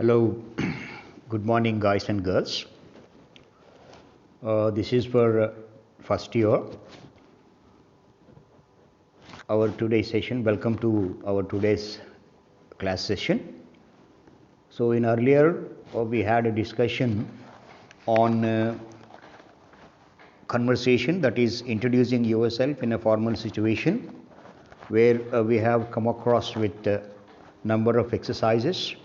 Hello, good morning, guys and girls. This is for first year. Our today's session. Welcome to our today's class session. So, in earlier, we had a discussion on conversation, that is, introducing yourself in a formal situation, where we have come across with a number of exercises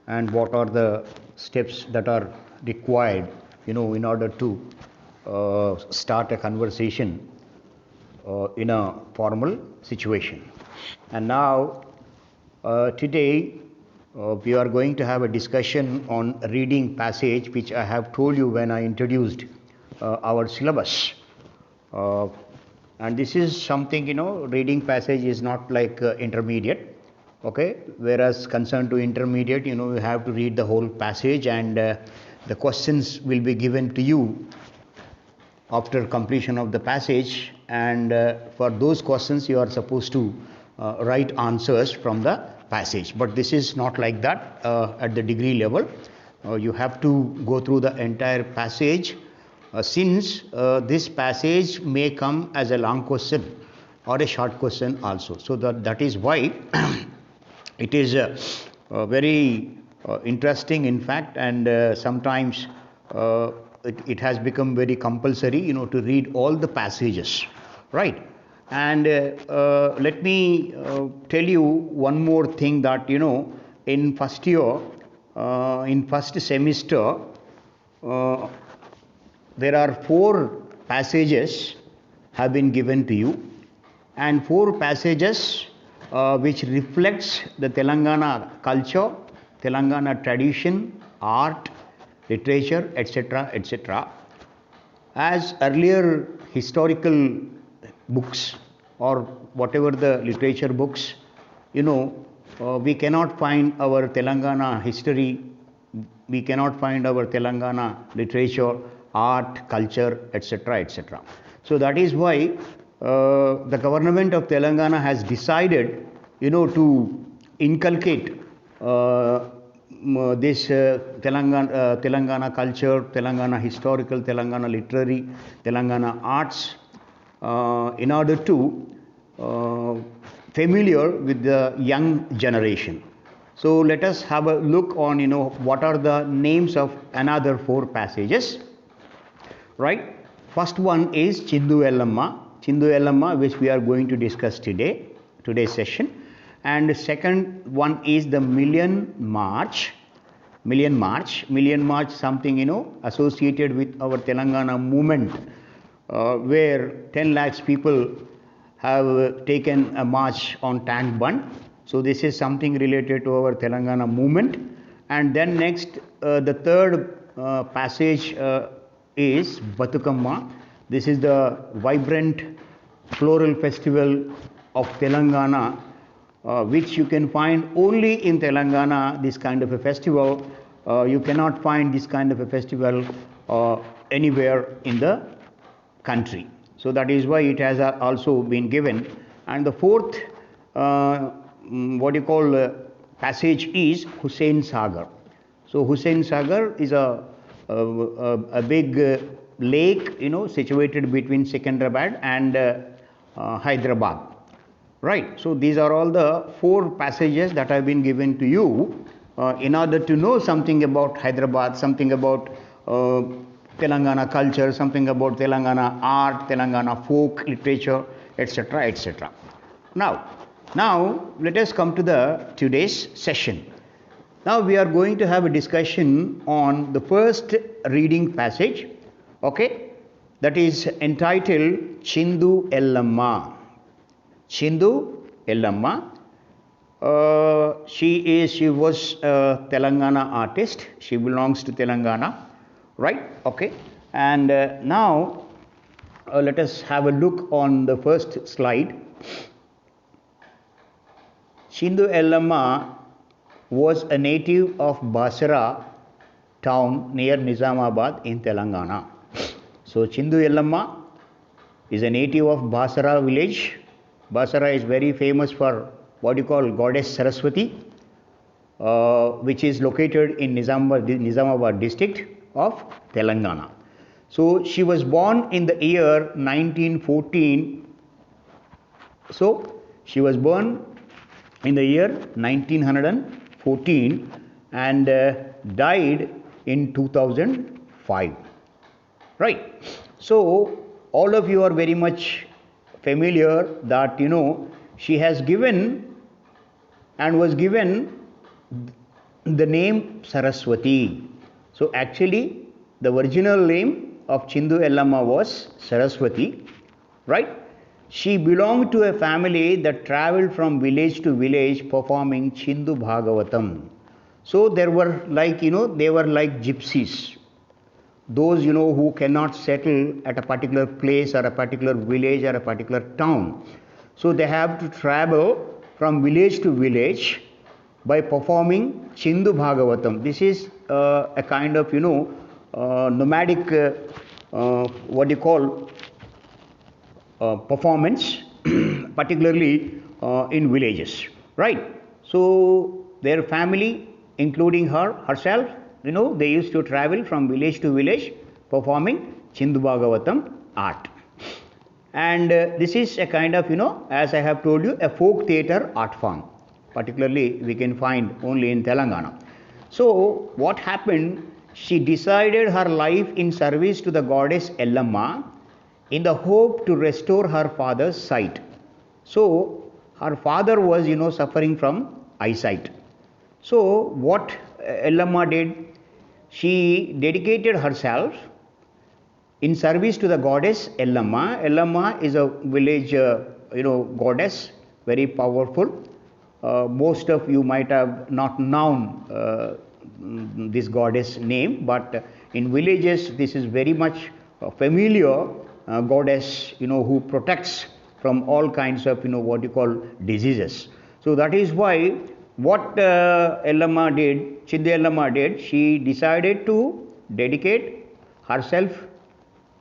and what are the steps that are required, in order to start a conversation in a formal situation. And now, today, we are going to have a discussion on reading passage, which I have told you when I introduced our syllabus. And this is something, reading passage is not like intermediate. Okay, whereas concerned to intermediate, you have to read the whole passage, and the questions will be given to you after completion of the passage, and for those questions you are supposed to write answers from the passage. But this is not like that at the degree level. You have to go through the entire passage, since this passage may come as a long question or a short question also. So that is why it is very interesting, in fact, and sometimes it has become very compulsory, to read all the passages, right? And let me tell you one more thing, that in first year, in first semester, there are 4 passages have been given to you, and 4 passages which reflects the Telangana culture, Telangana tradition, art, literature, etc., etc. As earlier historical books or whatever the literature books, we cannot find our Telangana history, we cannot find our Telangana literature, art, culture, etc., etc. So that is why the government of Telangana has decided, to inculcate this Telangana culture, Telangana historical, Telangana literary, Telangana arts, in order to familiar with the young generation. So let us have a look on, what are the names of another 4 passages, right? First one is Chindu Ellamma, which we are going to discuss today's session. And the second one is the Million March, something, associated with our Telangana movement, where 10 lakhs people have taken a march on Tank Bund. So this is something related to our Telangana movement. And then next, the third passage is Batukamma. This is the vibrant floral festival of Telangana, which you can find only in Telangana, this kind of a festival. You cannot find this kind of a festival anywhere in the country. So that is why it has also been given. And the fourth, passage is Hussain Sagar. So Hussain Sagar is a big lake, situated between Secunderabad and Hyderabad, right? So these are all the 4 passages that have been given to you in order to know something about Hyderabad, something about Telangana culture, something about Telangana art, Telangana folk literature, etc., etc. Now let us come to today's session. Now we are going to have a discussion on the first reading passage, okay, that is entitled Chindu Ellamma. Chindu Ellamma. She was a Telangana artist. She belongs to Telangana, right? Okay. And now let us have a look on the first slide. Chindu Ellamma was a native of Basra town near Nizamabad in Telangana. So Chindu Ellamma is a native of Basra village. Basra is very famous for what you call goddess Saraswati. which is located in Nizamabad district of Telangana. So she was born in the year 1914. So she was born in the year 1914 and died in 2005. Right. So all of you are very much familiar that she has given and was given the name Saraswati. So actually the original name of Chindu Ellamma was Saraswati, right? She belonged to a family that traveled from village to village performing Chindu Bhagavatam. So there were they were like gypsies. Those who cannot settle at a particular place or a particular village or a particular town. So they have to travel from village to village by performing Chindu Bhagavatam. This is a kind of nomadic performance, particularly in villages, right? So their family, including herself, they used to travel from village to village performing Chindu Bhagavatam art. And this is a kind of, as I have told you, a folk theatre art form. Particularly, we can find only in Telangana. So, what happened? She decided her life in service to the goddess Ellamma in the hope to restore her father's sight. So, her father was, suffering from eyesight. So, what Ellamma did? She dedicated herself in service to the goddess Ellamma. Ellamma is a village, goddess, very powerful. Most of you might have not known this goddess name, but in villages this is very much familiar goddess, who protects from all kinds of, diseases. So that is why what Ellamma did, Chindu Ellamma did, she decided to dedicate herself,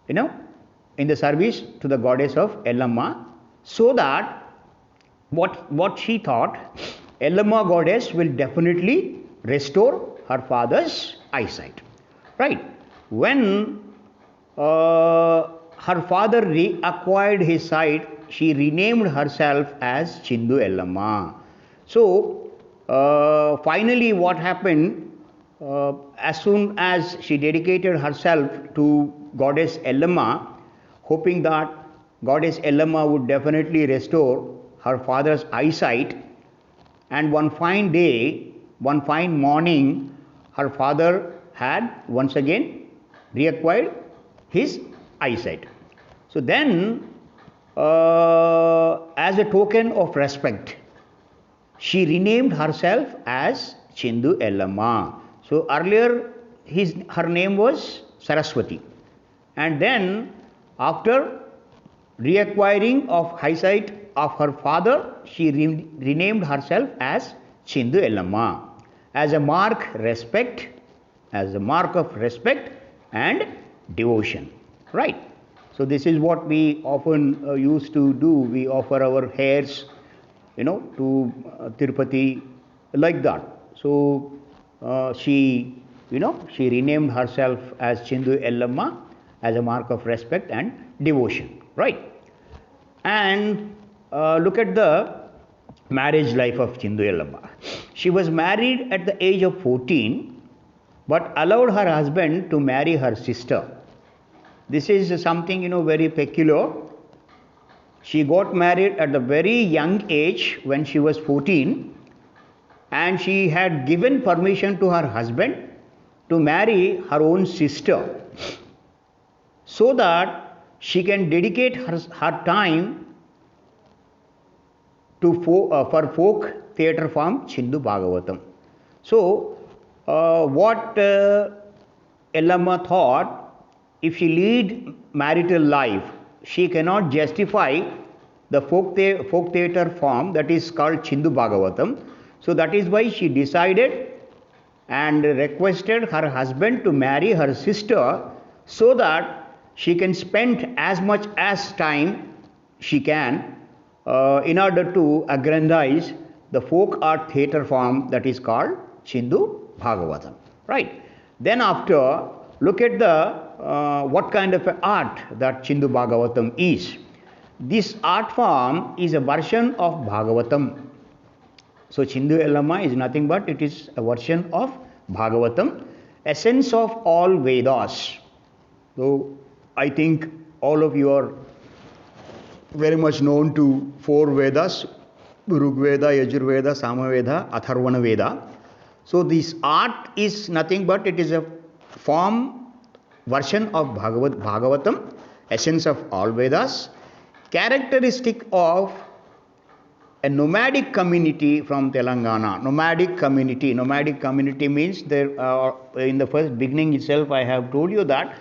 in the service to the goddess of Ellamma, so that what she thought, Ellamma goddess will definitely restore her father's eyesight. Right? When her father reacquired his sight, she renamed herself as Chindu Ellamma. So finally what happened, as soon as she dedicated herself to goddess Ellamma, hoping that goddess Ellamma would definitely restore her father's eyesight, and one fine day, one fine morning, her father had once again reacquired his eyesight. So then, as a token of respect, she renamed herself as Chindu Ellamma. So earlier her name was Saraswati, and then after reacquiring of eyesight of her father, she renamed herself as Chindu Ellamma as a mark of respect and devotion. Right? So this is what we often used to do. We offer our hairs, to Tirupati, like that. So she renamed herself as Chindu Ellamma as a mark of respect and devotion. Right? And look at the marriage life of Chindu Ellamma. She was married at the age of 14, but allowed her husband to marry her sister. This is something, very peculiar. She got married at a very young age when she was 14, and she had given permission to her husband to marry her own sister so that she can dedicate her time to for folk theatre form Chindu Bhagavatam. So, what Ellamma thought, if she lead marital life, she cannot justify the folk theatre form that is called Chindu Bhagavatam. So that is why she decided and requested her husband to marry her sister so that she can spend as much as time she can in order to aggrandize the folk art theatre form that is called Chindu Bhagavatam, right? Then after, look at the what kind of art that Chindu Bhagavatam is. This art form is a version of Bhagavatam. So Chindu Yellamma is nothing but it is a version of Bhagavatam, essence of all Vedas. So I think all of you are very much known to 4 Vedas, Rig Veda, Yajur Veda, Samaveda, Atharvana Veda. So this art is nothing but it is a form, version of Bhagavatam, essence of all Vedas, characteristic of a nomadic community from Telangana. Nomadic community means there in the first beginning itself I have told you that,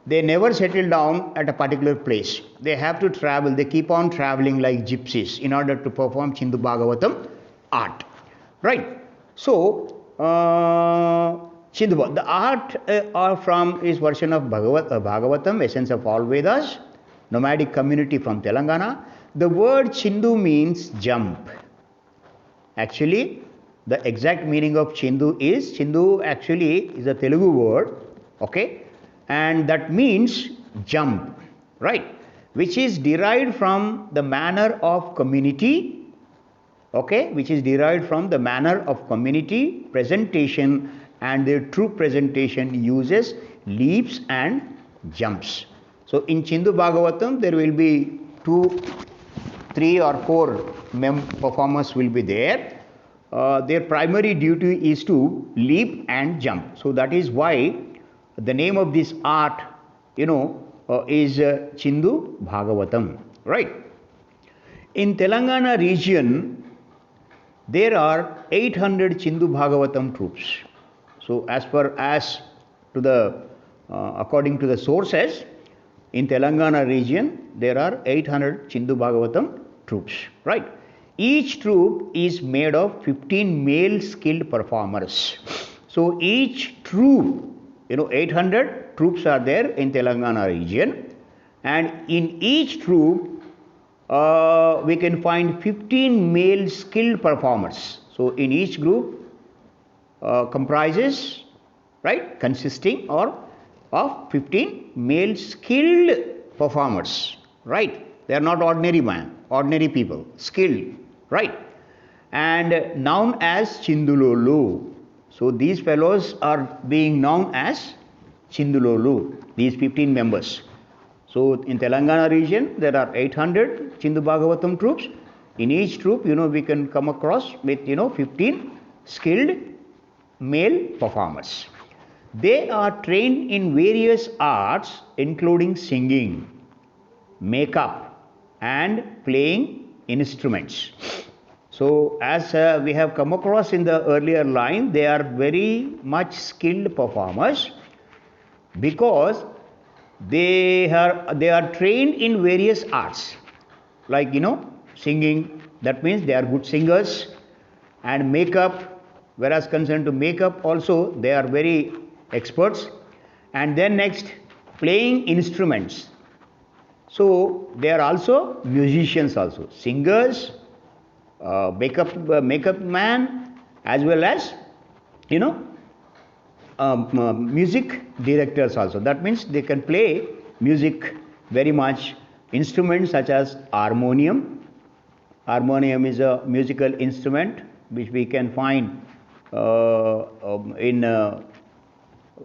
they never settle down at a particular place. They have to travel, they keep on traveling like gypsies in order to perform Chindu Bhagavatam art. Right? So, Chindu, the art is version of Bhagavatam, essence of all Vedas, nomadic community from Telangana. The word Chindu means jump. Actually, the exact meaning of Chindu actually is a Telugu word, okay, and that means jump, right, which is derived from the manner of community, okay, which is derived from the manner of community presentation, and their true presentation uses leaps and jumps. So in Chindu Bhagavatam there will be 2, 3 or 4 performers will be there. Their primary duty is to leap and jump. So that is why the name of this art, is Chindu Bhagavatam, right? In Telangana region, there are 800 Chindu Bhagavatam troops. So according to the sources, in Telangana region, there are 800 Chindu Bhagavatam troops, right? Each troop is made of 15 male skilled performers. So each troop, 800 troops are there in Telangana region, and in each troop we can find 15 male skilled performers. So in each group comprises, right, consisting of 15 male skilled performers, right? They are not ordinary people, skilled, right? And known as Chindulolu. So these fellows are being known as Chindulolu, these 15 members. So in Telangana region, there are 800 Chindu Bhagavatam troops. In each troop, we can come across with, 15 skilled male performers. They are trained in various arts, including singing, makeup, and playing instruments. So as we have come across in the earlier line, they are very much skilled performers because they are trained in various arts, like singing. That means they are good singers, and makeup. Whereas concerned to makeup, also they are very experts. And then next, playing instruments. So they are also musicians, also singers, makeup man, as well as music directors also. That means they can play music very much. Instruments such as harmonium. Harmonium is a musical instrument which we can find in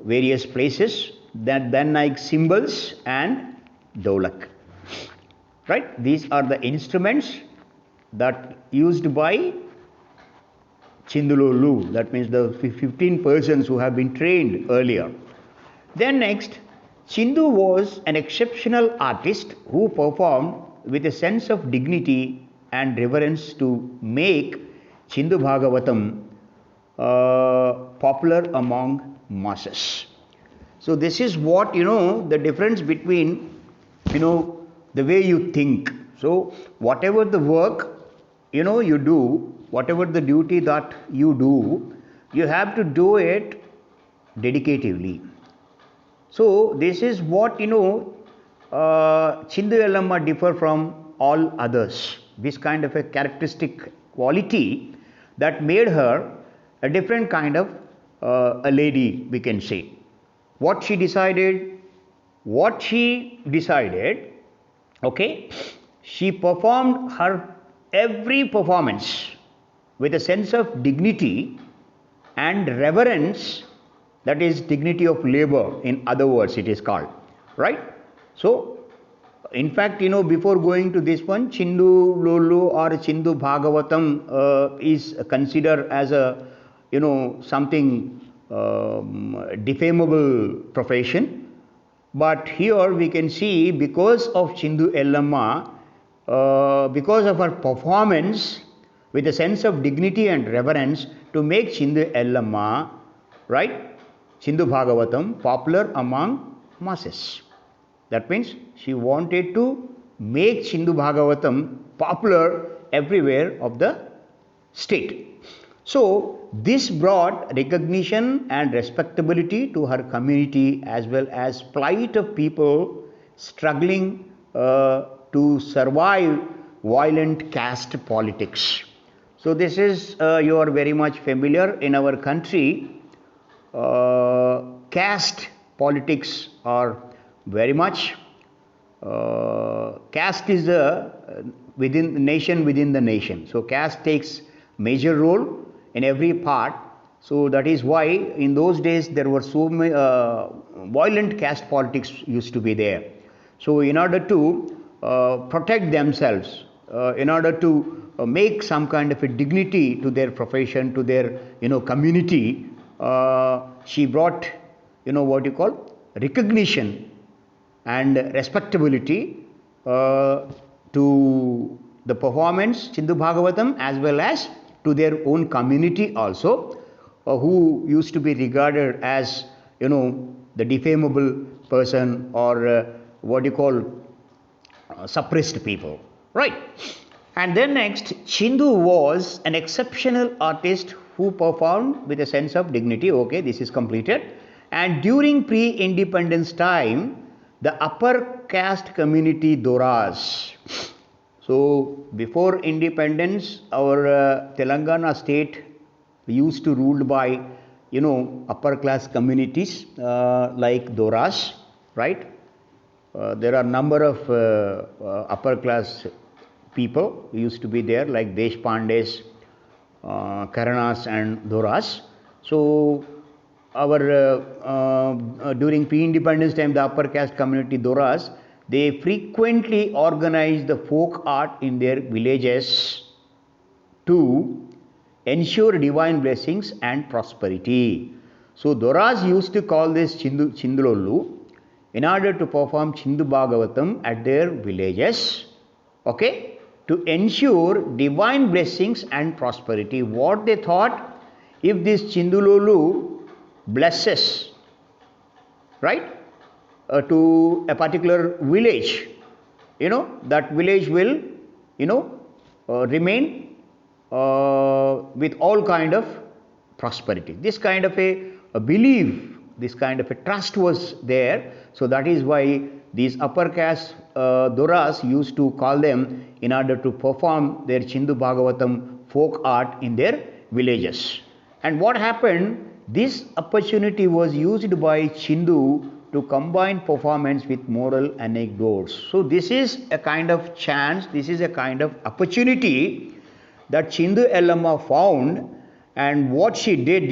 various places. Then like cymbals and dholak. Right? These are the instruments that used by Chindulolu. That means the 15 persons who have been trained earlier. Then next, Chindu was an exceptional artist who performed with a sense of dignity and reverence to make Chindu Bhagavatam popular among masses. So this is what, the difference between, the way you think. So whatever the work, you do, whatever the duty that you do, you have to do it dedicatively. So this is what, Chindu Yellamma differ from all others. This kind of a characteristic quality that made her a different kind of a lady, we can say. What she decided? What she decided, okay, she performed her every performance with a sense of dignity and reverence, that is dignity of labor, in other words it is called, right? So in fact, before going to this one, Chindu Lolu or Chindu Bhagavatam is considered as a, something defamable profession. But here we can see, because of Chindu Ellamma, because of her performance with a sense of dignity and reverence, to make Chindu Ellamma, right, Chindu Bhagavatam, popular among masses. That means she wanted to make Chindu Bhagavatam popular everywhere of the state. So this brought recognition and respectability to her community, as well as plight of people struggling to survive violent caste politics. So this is, you are very much familiar in our country. Caste politics are very much. Caste is within the nation. So caste takes major role in every part. So that is why in those days there were so many violent caste politics used to be there. So in order to protect themselves, in order to make some kind of a dignity to their profession, to their community, she brought what you call recognition and respectability to the performance Chindu Bhagavatam, as well as to their own community also, who used to be regarded as the defamable person, or what you call suppressed people, right? And then next, Chindu was an exceptional artist who performed with a sense of dignity. Okay, this is completed. And during pre-independence time, the upper caste community Doras. So before independence, our Telangana state used to ruled by upper class communities like Doras, right? There are number of upper class people who used to be there, like Deshpandes, Karanas and Doras. So our during pre-independence time, the upper caste community Doras, they frequently organize the folk art in their villages to ensure divine blessings and prosperity. So Doras used to call this Chindulolu in order to perform Chindu Bhagavatam at their villages, okay, to ensure divine blessings and prosperity. What they thought, if this Chindulolu blesses, right, to a particular village, that village will, remain with all kind of prosperity. This kind of a belief, this kind of a trust was there. So that is why these upper caste Doras used to call them in order to perform their Chindu Bhagavatam folk art in their villages. And what happened, this opportunity was used by Chindu to combine performance with moral anecdotes. So this is a kind of chance, this is a kind of opportunity that Chindu Ellamma found. And what she did,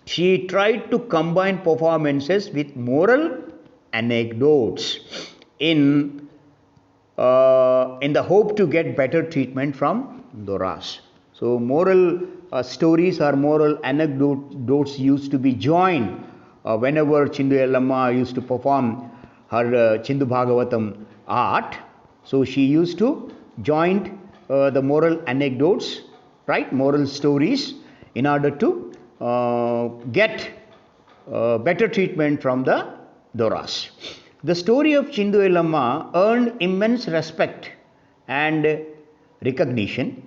she tried to combine performances with moral anecdotes in the hope to get better treatment from Doras. So moral stories or moral anecdotes used to be joined whenever Chindu Ellamma used to perform her Chindu Bhagavatam art. So she used to join the moral anecdotes, right, moral stories, in order to get better treatment from the Doras. The story of Chindu Ellamma earned immense respect and recognition.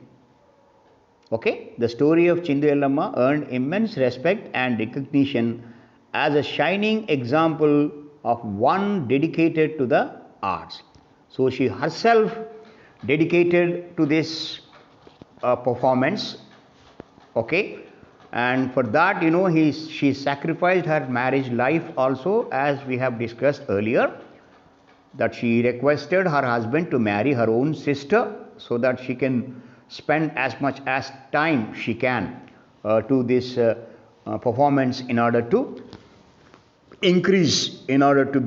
Okay, the story of Chindu Ellamma earned immense respect and recognition as a shining example of one dedicated to the arts. So she herself dedicated to this performance, okay, and for that, she sacrificed her marriage life also, as we have discussed earlier, that she requested her husband to marry her own sister so that she can spend as much as time she can to this performance in order to increase, in order to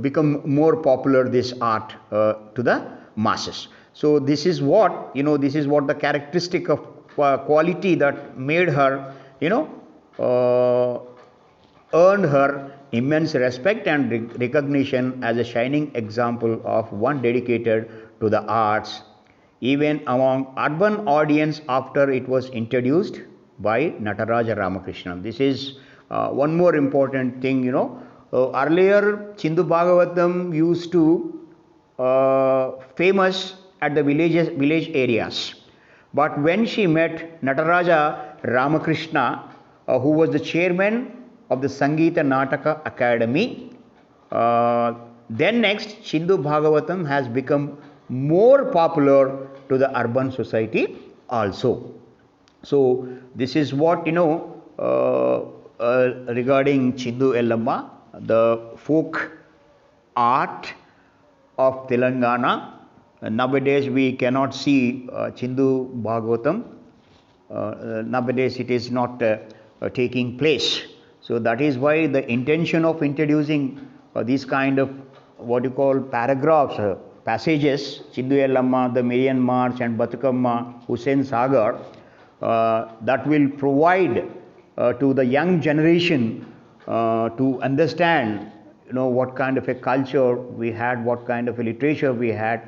become more popular, this art to the masses. So this is what, this is what the characteristic of quality that made her, earned her immense respect and recognition as a shining example of one dedicated to the arts, even among urban audience after it was introduced by Nataraja Ramakrishnan. This is one more important thing, earlier Chindu Bhagavatam used to famous at the village areas. But when she met Nataraja Ramakrishna, who was the chairman of the Sangeeta Nataka Academy, then next Chindu Bhagavatam has become more popular to the urban society also. So this is what, regarding Chindu Ellamma, the folk art of Telangana. Nowadays we cannot see Chindu Bhagavatam. Nowadays it is not taking place. So that is why the intention of introducing these kind of what you call paragraphs, passages, Chindu Ellamma, the Marian March and Bathukamma, Hussain Sagar, that will provide to the young generation to understand, what kind of a culture we had, what kind of a literature we had,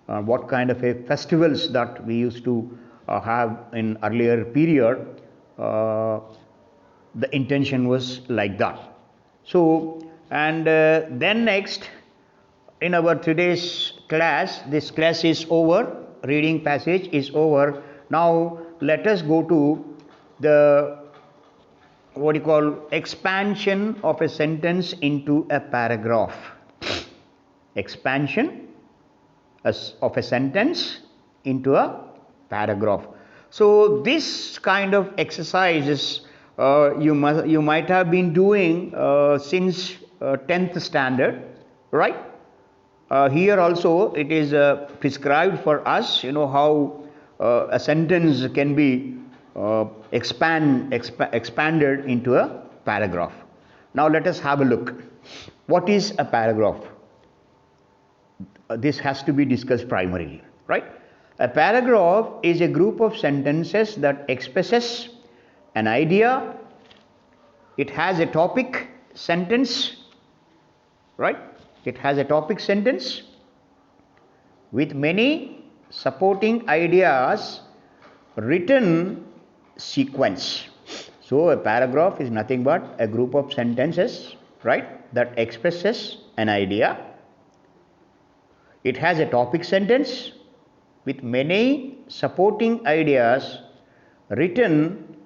what kind of a festivals that we used to have in earlier period. The intention was like that. So, and then next, in our today's class, this class is over, reading passage is over. Now let us go to the what you call expansion of a sentence into a paragraph. Expansion of a sentence into a paragraph. So this kind of exercises you might have been doing since 10th standard, right? Here also it is prescribed for us, how a sentence can be expanded into a paragraph. Now let us have a look. What is a paragraph? This has to be discussed primarily, right? A paragraph is a group of sentences that expresses an idea. It has a topic sentence, right? It has a topic sentence with many supporting ideas written sequence. So a paragraph is nothing but a group of sentences, right, that expresses an idea. It has a topic sentence with many supporting ideas written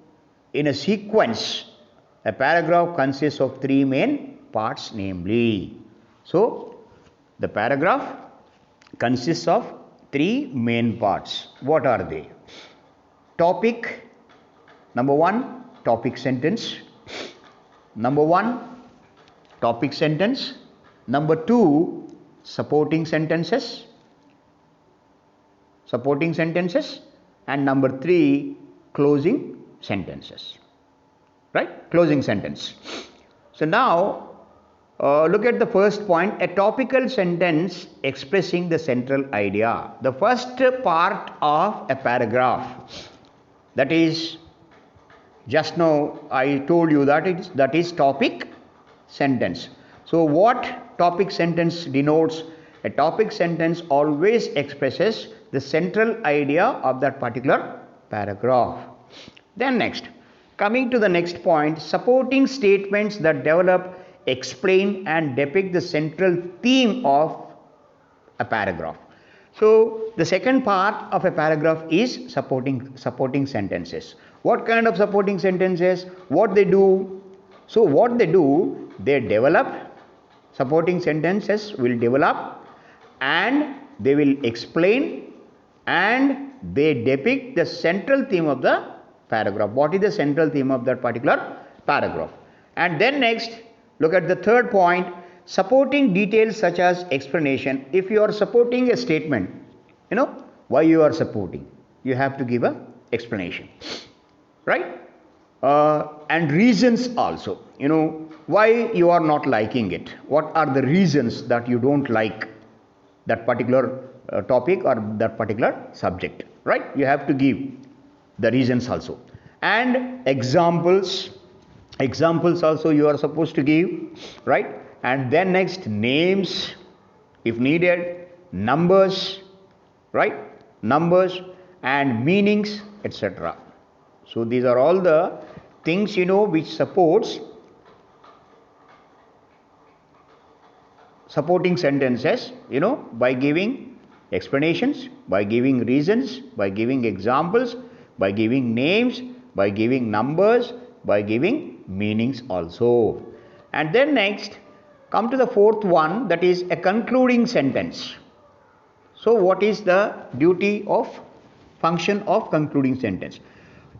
in a sequence. A paragraph consists of three main parts, namely. So the paragraph consists of three main parts. What are they? Topic, number one, topic sentence. Number one, topic sentence. Number two, supporting sentences. Supporting sentences. And number three, closing sentences. Right? Closing sentence. So now, look at the first point, a topical sentence expressing the central idea. The first part of a paragraph, that is, just now I told you that is topic sentence. So what topic sentence denotes? A topic sentence always expresses the central idea of that particular paragraph. Then next, coming to the next point, supporting statements that develop, explain and depict the central theme of a paragraph. So the second part of a paragraph is supporting sentences. What kind of supporting sentences? What they do? So what they do, they develop, supporting sentences will develop and they will explain and they depict the central theme of the paragraph. What is the central theme of that particular paragraph? And then next, look at the third point, supporting details such as explanation. If you are supporting a statement, why you are supporting, you have to give a explanation, right? And reasons also, why you are not liking it. What are the reasons that you don't like that particular topic or that particular subject, right? You have to give the reasons also. And examples also you are supposed to give, right? And then next, names if needed, numbers, right? Numbers and meanings, etc. So these are all the things, which supporting sentences, by giving explanations, by giving reasons, by giving examples, by giving names, by giving numbers, by giving meanings also. And then next, come to the fourth one, that is a concluding sentence. So what is the function of concluding sentence?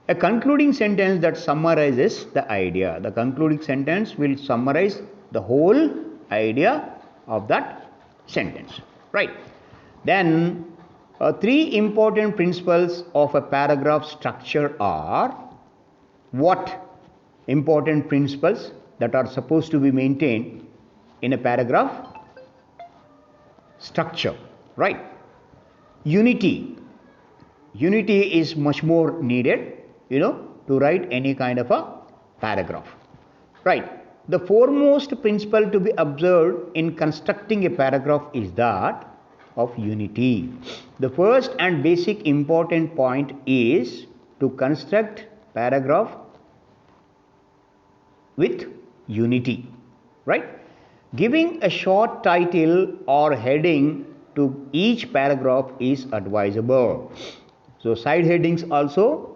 A concluding sentence that summarizes the idea. The concluding sentence will summarize the whole idea of that sentence, right? Then three important principles of a paragraph structure are what important principles that are supposed to be maintained in a paragraph structure, right? Unity is much more needed, to write any kind of a paragraph, right? The foremost principle to be observed in constructing a paragraph is that of unity. The first and basic important point is to construct paragraph with unity, right? Giving a short title or heading to each paragraph is advisable. So side headings also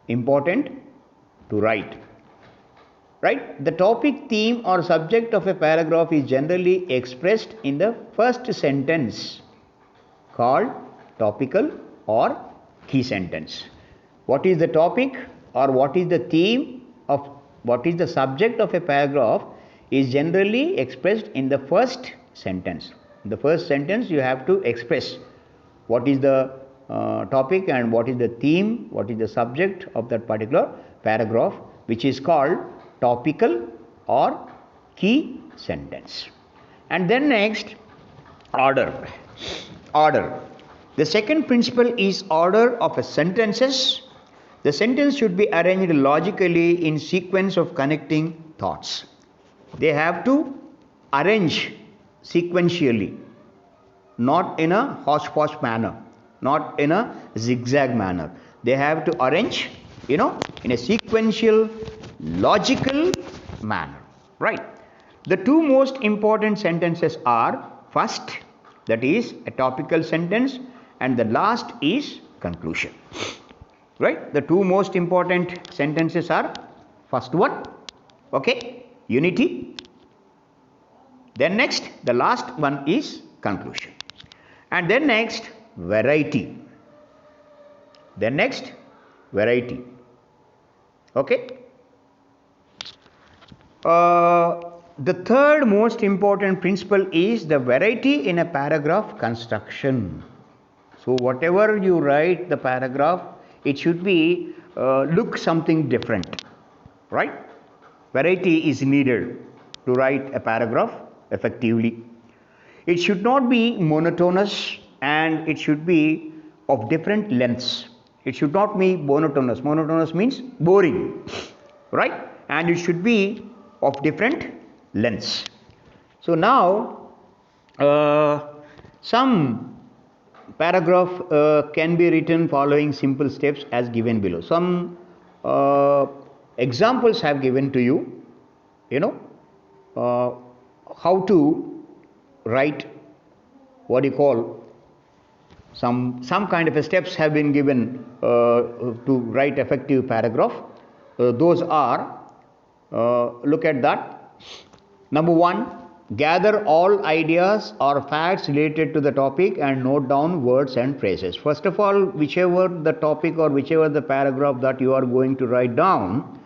important to write, right? The topic, theme or subject of a paragraph is generally expressed in the first sentence, called topical or key sentence. What is the topic or what is the theme of what is the subject of a paragraph is generally expressed in the first sentence. In the first sentence you have to express what is the topic and what is the theme, what is the subject of that particular paragraph, which is called topical or key sentence. And then next, order. The second principle is order of a sentences. The sentence should be arranged logically in sequence of connecting thoughts. They have to arrange sequentially, not in a hodgepodge manner, not in a zigzag manner. They have to arrange, in a sequential, logical manner, right? The two most important sentences are first, that is a topical sentence, and the last is conclusion, right? The two most important sentences are first one, okay, unity. Then next, the last one is conclusion. And then next, variety. Then next, variety. Okay. The third most important principle is the variety in a paragraph construction. So whatever you write the paragraph, it should be look something different, right? Variety is needed to write a paragraph effectively. It should not be monotonous and it should be of different lengths. It should not be monotonous. Monotonous means boring, right? And it should be of different lengths. So now some paragraph can be written following simple steps as given below. Some examples have given to you, how to write, what do you call, some kind of steps have been given to write effective paragraph. Those are, look at that. Number one, gather all ideas or facts related to the topic and note down words and phrases. First of all, whichever the topic or whichever the paragraph that you are going to write down,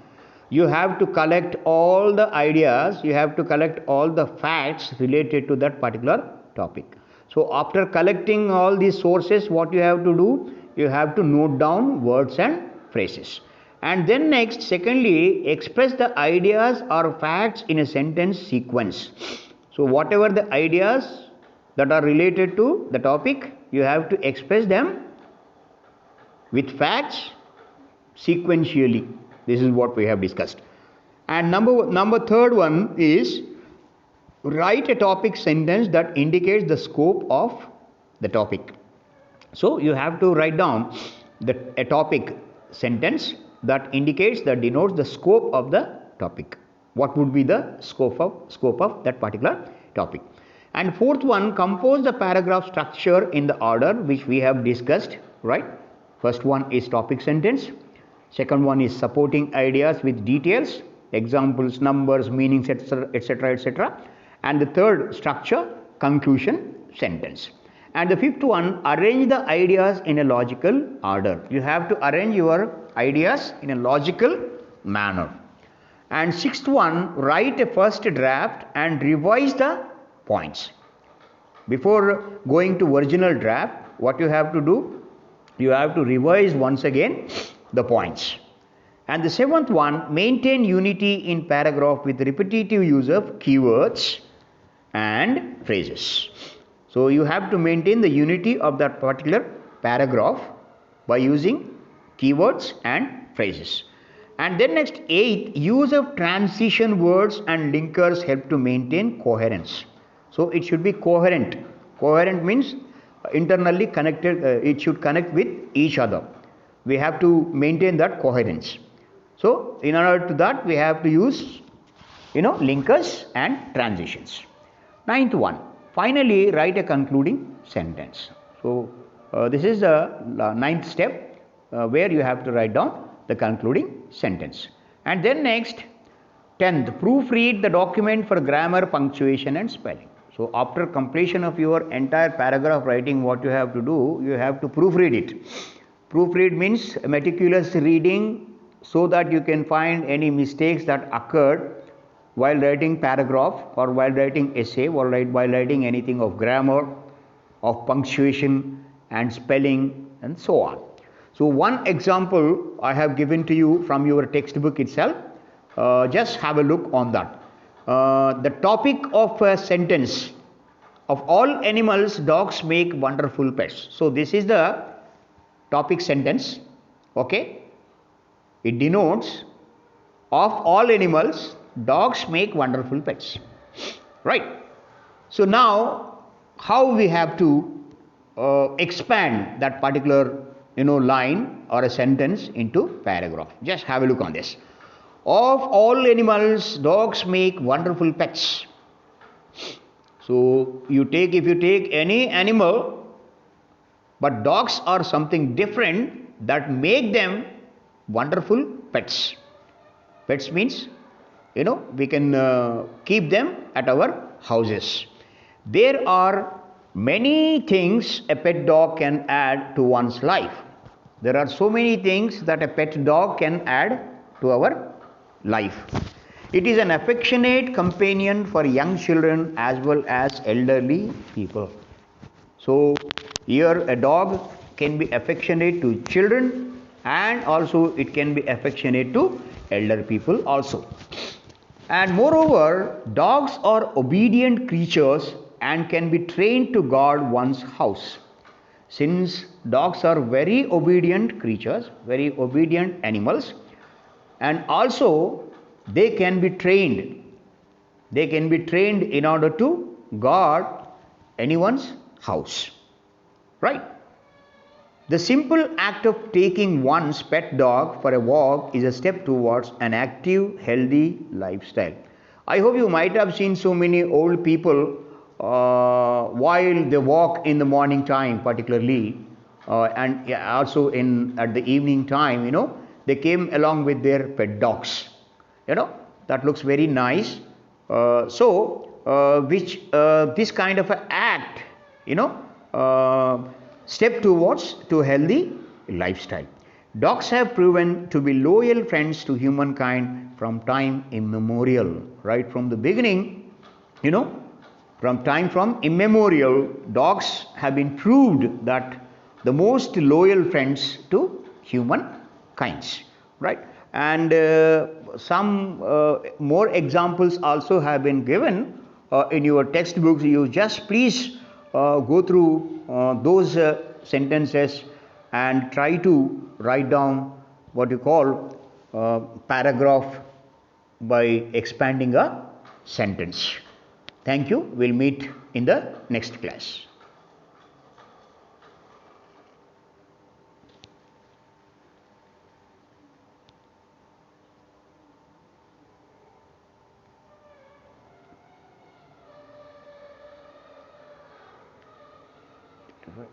you have to collect all the ideas, you have to collect all the facts related to that particular topic. So after collecting all these sources, what you have to do, you have to note down words and phrases. And then next, secondly, express the ideas or facts in a sentence sequence. So whatever the ideas that are related to the topic, you have to express them with facts sequentially. This is what we have discussed. And number third one is write a topic sentence that indicates the scope of the topic. So you have to write down a topic sentence that indicates, that denotes the scope of the topic. What would be the scope of that particular topic? And fourth one, compose the paragraph structure in the order which we have discussed, right? First one is topic sentence. Second one is supporting ideas with details, examples, numbers, meanings, etc., etc., etc. And the third structure, conclusion sentence. And the fifth one, arrange the ideas in a logical order. You have to arrange your ideas in a logical manner. And sixth one, write a first draft and revise the points. Before going to original draft, what you have to do, you have to revise once again the points. And the seventh one, maintain unity in paragraph with repetitive use of keywords and phrases. So you have to maintain the unity of that particular paragraph by using keywords and phrases. And then next, eighth, use of transition words and linkers help to maintain coherence. So it should be coherent. Coherent means internally connected, it should connect with each other. We have to maintain that coherence. So in order to that, we have to use, linkers and transitions. Ninth one, finally write a concluding sentence. So this is the ninth step where you have to write down the concluding sentence. And then next, 10th, proofread the document for grammar, punctuation and spelling. So after completion of your entire paragraph writing, what you have to do, you have to proofread it. Proofread means meticulous reading so that you can find any mistakes that occurred while writing paragraph or while writing essay or while writing anything of grammar, of punctuation and spelling and so on. So one example I have given to you from your textbook itself. Just have a look on that. The topic of a sentence: of all animals, dogs make wonderful pets. So this is the topic sentence. Okay, it denotes, of all animals, dogs make wonderful pets, right? So now how we have to expand that particular line or a sentence into paragraph? Just have a look on this. Of all animals, dogs make wonderful pets. So if you take any animal, but dogs are something different that make them wonderful pets. Pets means, we can keep them at our houses. There are many things a pet dog can add to one's life. There are so many things that a pet dog can add to our life. It is an affectionate companion for young children as well as elderly people. So here a dog can be affectionate to children and also it can be affectionate to elder people also. And moreover, dogs are obedient creatures and can be trained to guard one's house. Since dogs are very obedient creatures, very obedient animals, and also they can be trained. They can be trained in order to guard anyone's house, right? The simple act of taking one's pet dog for a walk is a step towards an active, healthy lifestyle. I hope you might have seen so many old people while they walk in the morning time particularly and also at the evening time, they came along with their pet dogs. That looks very nice. So which this kind of an act, you know, step towards to healthy lifestyle. Dogs have proven to be loyal friends to humankind from time immemorial, right from the beginning, you know, from immemorial, dogs have been proved that the most loyal friends to human kinds, right? And some more examples also have been given in your textbooks. You just please go through those sentences and try to write down what you call paragraph by expanding a sentence. Thank you. We'll meet in the next class. Right.